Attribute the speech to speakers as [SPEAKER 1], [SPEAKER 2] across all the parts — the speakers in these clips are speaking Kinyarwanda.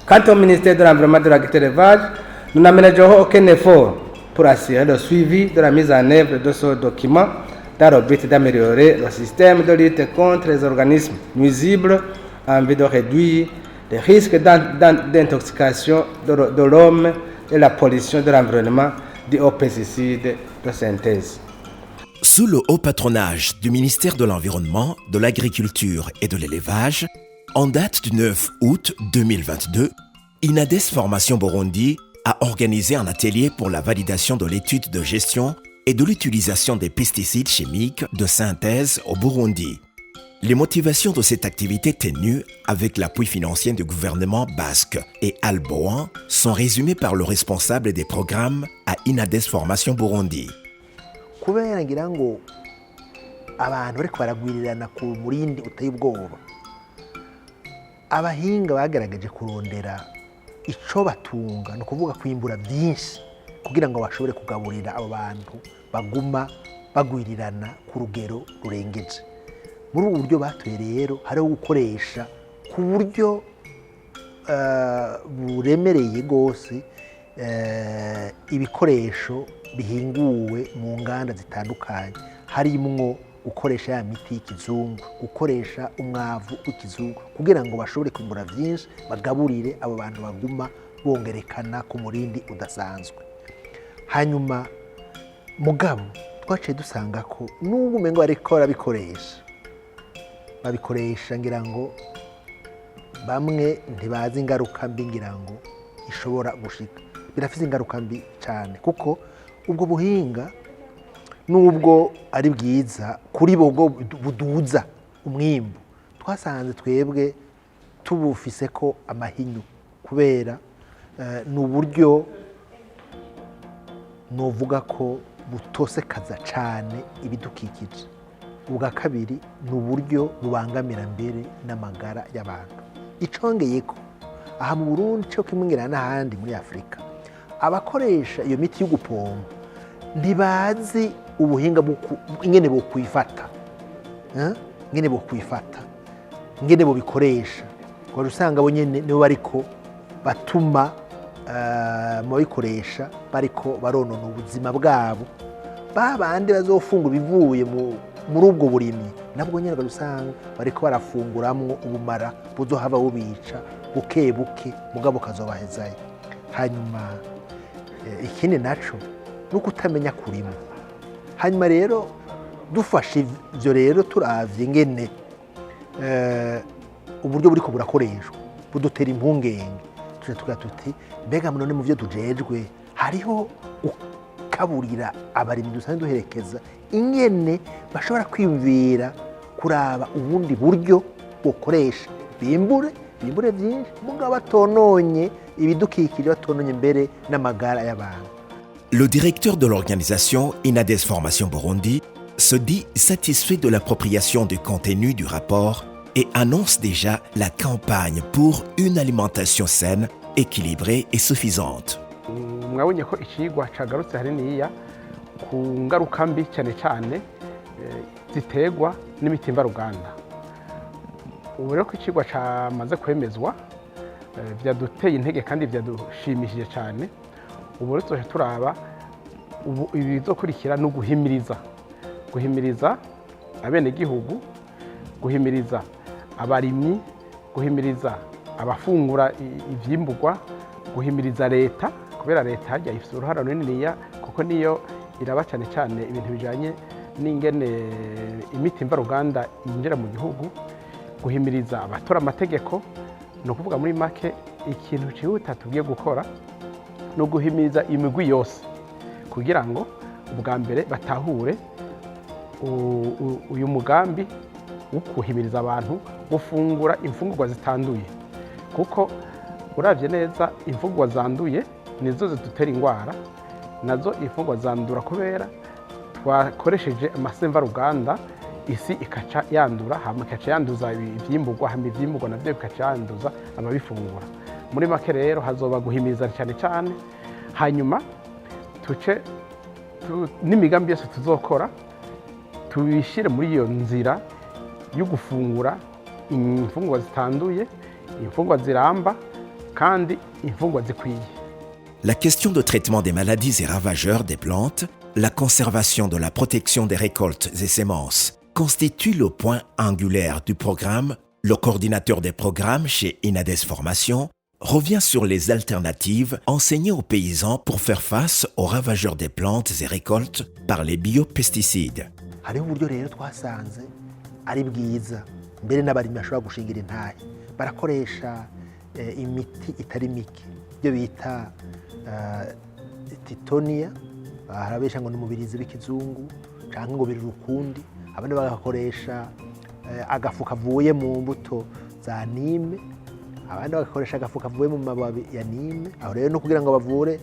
[SPEAKER 1] Quant au ministère de l'Environnement, de l'Agriculture et de l'Élevage, nous n'aménagerons aucun effort pour assurer le suivi de la mise en œuvre de ce document dans le but d'améliorer le système de lutte contre les organismes nuisibles en vue de réduire les risques d'intoxication de l'homme et la pollution de l'environnement dus aux pesticides de synthèse.
[SPEAKER 2] Sous le haut patronage du ministère de l'Environnement, de l'Agriculture et de l'Élevage, en date du 9 août 2022, INADES Formation Burundi a organisé un atelier pour la validation de l'étude de gestion et de l'utilisation des pesticides chimiques de synthèse au Burundi. Les motivations de cette activité tenue avec l'appui financier du gouvernement basque et Alboan sont résumées par le responsable des programmes à INADES Formation Burundi.
[SPEAKER 3] Kubera ngira ngo abantu bariko baragwirirana ku murindi uteye ubwoba, abahinga bagaragaje kurondera ico batunga, no kuvuga kwimbura byinshi kugira ngo bashobore kugaburira abo bantu baguma bagwirirana ku rugero rurengeje. Muri ubu buryo batoye rero hariho gukoresha ku buryo buremereye gose ibikoresho bihinguwe mu nganda zitandukanye, harimwo gukoresha ya miti y'ikizungu, gukoresha umwavu w'ikizungu kugira ngo bashobore kwimbura byinshi bagaburire abo bantu baguma bongerekana ku murindi udasanzwe. Hanyuma mugabo twaciye dusanga ko n'ubu umengo bariko babikoresha ngira ngo bamwe ntibazi ingaruka mbi ngira ngo ishobora gushika. Birafite ingaruka mbi cyane kuko ubwo buhinga nubwo ari bwiza kuri bo buduza umwimbu, twasanze twebwe tubufise ko amahinyu kubera n'uburyo novuga ko butosekaza cyane ibidukikije. Ubwa kabiri n'uburyo bubangamira mbere n'amagara y'abantu. Icongeye ko aha mu Burundi cyo kimwingira n'ahandi muri Afrika, abakoresha iyo miti yo gupompa ntibazi ubuhinga ingene bo kwifata, ingene bo kwifata, ingene bo bikoresha. Kwa usanga bo nyene nibo bariko batuma mu bikoresha bariko baronona ubuzima bwabo, babandi bazofungura bivuye muri ubwo burimyi nabwo nyene usanga bariko barafunguramwo ubumara buzohava bubica buke buke mugabo kazobahezaye. Hanyuma ikindi naco nuko utamenya kurima. Hanyuma rero dufashe ivyo rero turavye ingene uburyo buriko burakoreshwa budutera impungenge, tuvuga tuti mbega none mu byo tujejwe hariho ukaburira abarimyi dusanzwe duherekeza ingene bashobora kwiyumvira kuraba ubundi buryo bukoresha bimbure byinshi mugabo batononye ibidukikije, batononye mbere n'amagara y'abantu.
[SPEAKER 2] Le directeur de l'organisation INADES Formation Burundi se dit satisfait de l'appropriation du contenu du rapport et annonce déjà la campagne pour une alimentation saine, équilibrée et suffisante.
[SPEAKER 4] Mwabonye ko ikigwa cagarutse hariniya ku ngaruka mbi cyane cyane ziterwa n'imiti mvaruganda. Ubu rero ko ikigwa cyamaze kwemezwa vyaduteye intege kandi vyadushimishije cyane. Ubu rero turaba ibizokurikira no guhimiriza abene gihugu, guhimiriza abarimyi, guhimiriza abafungura ivyimburwa, guhimiriza leta kubera leta hajya ifite uruhara runiniya kuko niyo iraba cyane cyane ibintu bijanye n'ingene imiti mvaruganda yinjira mu gihugu, guhimiriza abatora amategeko. No kuvuga muri make ikintu cihuta tugiye gukora no guhimiriza imigwi yose kugira ngo ubwa mbere batahure uyu mugambi wo kuhimiriza abantu gufungura imfungurwa zitanduye, kuko uravye neza imfungurwa zanduye nizo zidutera ingwara, nazo imfungurwa zandura kubera twakoresheje amasemva ruganda, isi ikaca yandura, hama ikaca yanduza ivyimburwa, hama ivyimburwa navyo bikaca yanduza ababifungura. Muri make rero hazoba guhimiriza cyane cyane, hanyuma tuce n'imigambi yose tuzokora tubishire muri iyo nzira yo gufungura imfungurwa zitanduye, imfungurwa ziramba, kandi imfungwa zikwiye.
[SPEAKER 2] La question de traitement des maladies et ravageurs des plantes, la conservation de la protection des récoltes et semences constitue le point angulaire du programme. Le coordinateur des programmes chez Inades Formation revient sur les alternatives enseignées aux paysans pour faire face aux ravageurs des plantes et récoltes par les biopesticides.
[SPEAKER 3] hariho uburyo rero twasanze ari bwiza mbere n'abarimyi bashobora gushingira intahe barakoresha imiti itari mike ibyo bita titonia harabesha ngo ni umubirizi w'ikizungu cyangwa ngo biri rukundi abandi bagakoresha agafu kavuye mu mbuto za nime abandi bagakoresha agafu kavuye mu mababi ya nime aho rero no kugira ngo bavure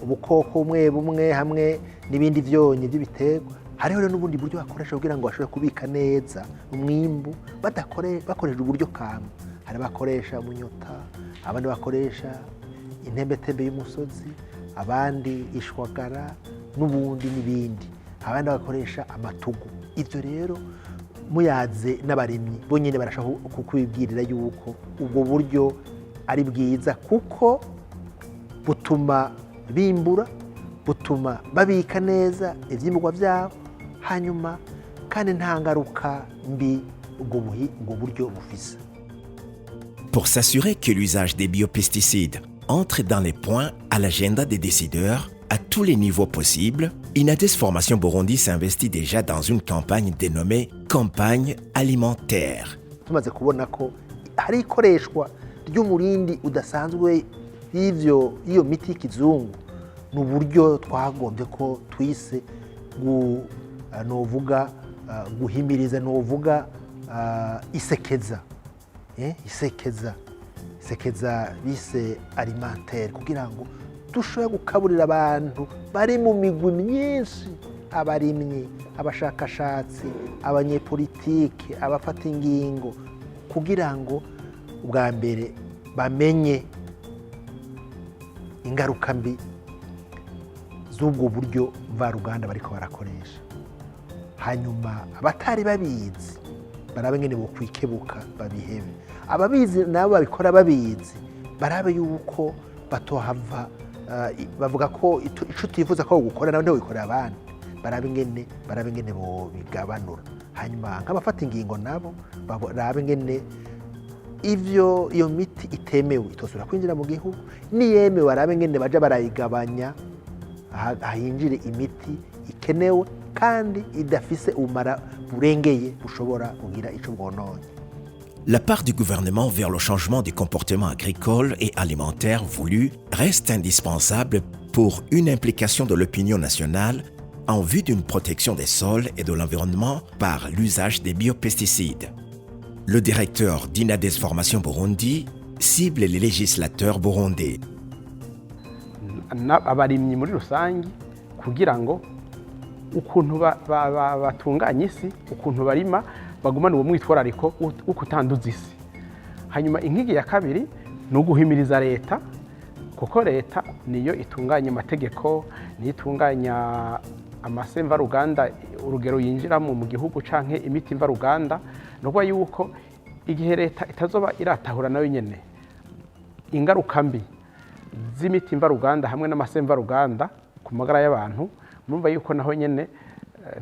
[SPEAKER 3] ubukoko bumwe hamwe n'ibindi byonyi by'ibiterwa hariho rero n'ubundi buryo bakoresha kugira ngo bashobore kubika neza umwimbu bakoresha uburyo kama hari bakoresha umunyota abandi bakoresha intembetembe y'umusozi abandi ishwagara n'ibindi abandi bagakoresha amatugu ibyo rero muyaze n'abarimyi bo nyine barashaka kukwibwirira yuko ubwo buryo ari bwiza kuko butuma bimbura butuma babika neza ivyimburwa byabo hanyuma kandi nta ngaruka mbi ubwo buryo bufise.
[SPEAKER 2] Pour s'assurer que l'usage des biopesticides entre dans les points à l'agenda des décideurs à tous les niveaux possibles, Inades Formation Burundi s'investit déjà dans une campagne dénommée Campagne alimentaire.
[SPEAKER 3] Tumaze kubona ko hari ikoreshwa ry'umurindi udasanzwe iyo miti y'ikizungu n'uburyo twagombye ko twise novuga guhimiriza novuga isekeza bise alimentaire kugira ngo dushobore gukaburira abantu bari mu migwi myinshi abarimyi abashakashatsi abanyepolitike abafata ingingo kugira ngo ubwa mbere bamenye ingaruka mbi z'ubwo buryo mvaruganda bariko barakoresha hanyuma abatari babizi barabe ngene bokwikebuka babihebe ababizi nabo babikora babizi barabe yuko batohava bavuga ko ico tifuza ko gukora nawe wikorera abandi barabe ngene bo bigabanura hanyuma nk'abafata ingingo nabo barabe ngene iyo miti itemewe itosura kwinjira mu gihugu niyemewe barabe ngene baja barayigabanya ahinjire imiti ikenewe kandi idafise umara burengeye bushobora kugira ico bwononye.
[SPEAKER 2] La part du gouvernement vers le changement des comportements agricoles et alimentaires voulus reste indispensable pour une implication de l'opinion nationale en vue d'une protection des sols et de l'environnement par l'usage des biopesticides. Le directeur d'Inades Formation Burundi cible les législateurs burundais.
[SPEAKER 4] Abarimyi muri rusangi kugira ngo ukuntu batunganya isi ukuntu barima bagumana uwo mwitwarariko ukutanduza isi hanyuma inkigi ya kabiri no guhimiriza leta kuko leta niyo itunganya amategeko niyo itunganya amasemva ruganda urugero yinjira mu gihugu canke imiti mva ruganda no yuko igihe leta itazoba iratahura nayo nyene ingaruka mbi z'imiti mva ruganda hamwe n'amasemva ruganda ku magara y'abantu murumva yuko naho nyene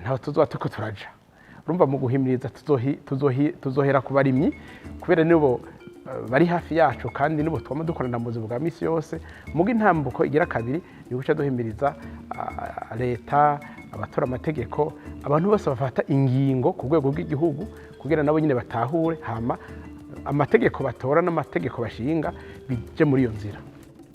[SPEAKER 4] ntaho tuzoba tuko turaja urumva mu guhimiriza tuzohera ku barimyi kubera nibo bari hafi yacu kandi nibo twama dukorana mu buzima bwa misi yose muga intambuko igira kabiri ni guca duhimiriza leta abatora amategeko abantu bose bafata ingingo ku rwego rw'igihugu kugira nabo nyine batahure hama amategeko batora n'amategeko bashinga bije muri iyo nzira.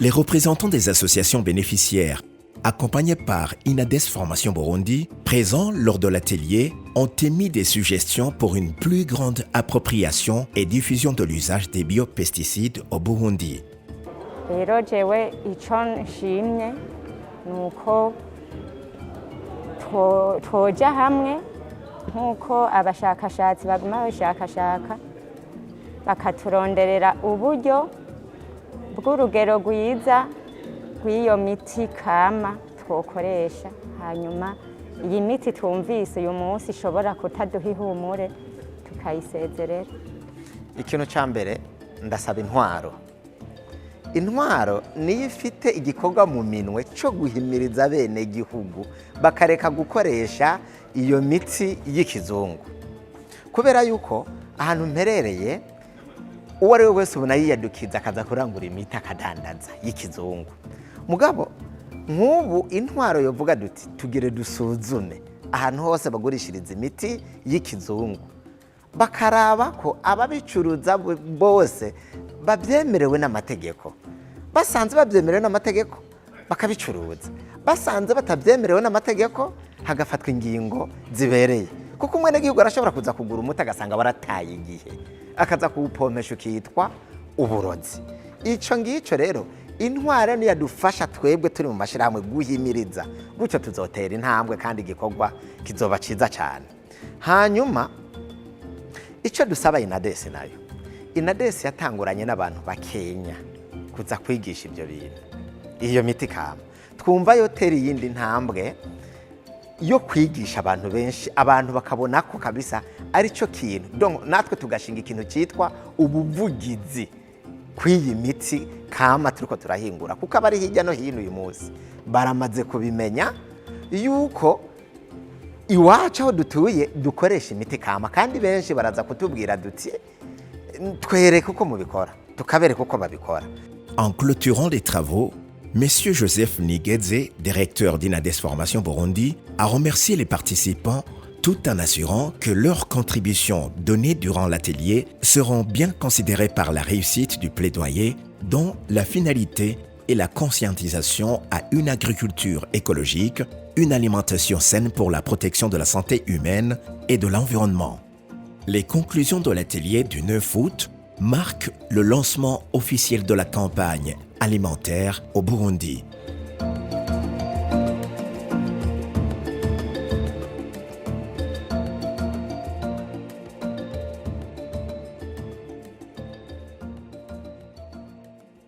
[SPEAKER 2] Les représentants des associations bénéficiaires accompagnés par Inades Formation Burundi, présents lors de l'atelier, ont émis des suggestions pour une plus grande appropriation et diffusion de l'usage des biopesticides au Burundi.
[SPEAKER 5] Rero jewe ico nshimye nuko twoja hamwe nkuko abashakashatsi baguma bashakashaka bakaturonderera uburyo bw'urugero rwiza rw'iyo miti kama twokoresha hanyuma iyi miti twumvise uyu munsi ishobora kutaduha ihumure tukayisezerera.
[SPEAKER 6] Ikintu ca mbere ndasaba intwaro intwaro niyo ifite igikorwa mu minwe cyo guhimiriza bene gihugu bakareka gukoresha iyo miti y'ikizungu, kubera yuko ahantu mperereye uwo ari we wese ubona yiyadukiza akaza kurangura imiti akadandaza y'ikizungu. Mugabo nk'ubu intwaro yovuga duti tugire dusuzume ahantu hose bagurishiriza imiti y'ikizungu, bakaraba ko ababicuruza bose babyemerewe n'amategeko. Basanze babyemerewe n'amategeko bakabicuruza, basanze batabyemerewe n'amategeko hagafatwa ingingo zibereye, kuko umwenegihugu arashobora kuza kugura umuti agasanga barataye igihe akaza kuwupompesha ukitwa uburozi. Ico ngicyo rero intwaro niyo yadufasha twebwe turi mu mashyirahamwe guhimiriza, gutyo tuzotera intambwe kandi igikorwa kizoba ciza cyane. Hanyuma icyo dusaba INADES nayo, INADES yatanguranye n'abantu bakenya kuza kwigisha ibyo bintu, iyo miti kama twumva yotera iyindi ntambwe yo kwigisha abantu benshi, abantu bakabona ko kabisa ari cyo kintu, donc natwe tugashinga ikintu cyitwa ubuvugizi kw'iyi miti kama turiko turahingura, kuko abari hirya no hino uyu munsi baramaze kubimenya yuko iwacu aho dutuye dukoresha imiti kama, kandi benshi baraza kutubwira duti twereke uko mubikora, tukabereka uko babikora.
[SPEAKER 2] En clôturant les travaux, M. Joseph Nigedze, directeur d'INADES Formation Burundi, a remercié les participants tout en assurant que leurs contributions données durant l'atelier seront bien considérées par la réussite du plaidoyer, dont la finalité est la conscientisation à une agriculture écologique, une alimentation saine pour la protection de la santé humaine et de l'environnement. Les conclusions de l'atelier du 9 août marquent le lancement officiel de la campagne alimentaire au Burundi.